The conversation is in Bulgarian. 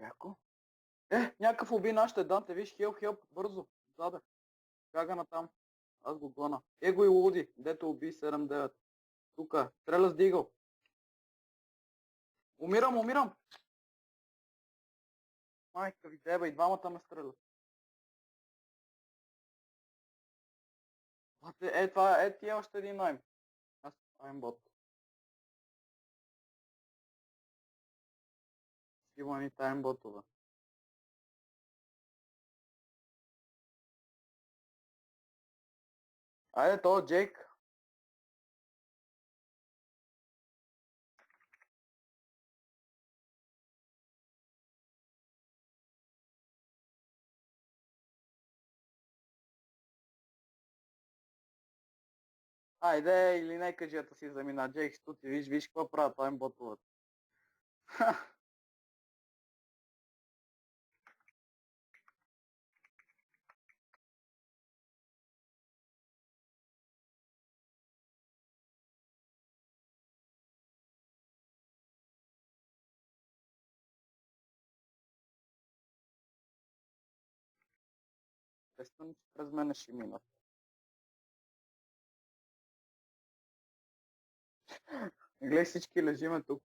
Яко. Някакъв уби нашите Данте, виж, хелп, бързо, заде. Бяга натам. Аз го гона. Его и луди, дето уби 7-9. Тука, стреля с дигъл. Умирам. Майка ви деба, и двамата ме стрелят. Това, ти е още един айм. Аз аймбот. Скиваните аймботове. Айде, то Джейк. Айде, или нека джета си замина. Джейк, стути, виж какво правят аймботовете. Естествено, че през мене ще минат. Гледай, всички лежиме тук.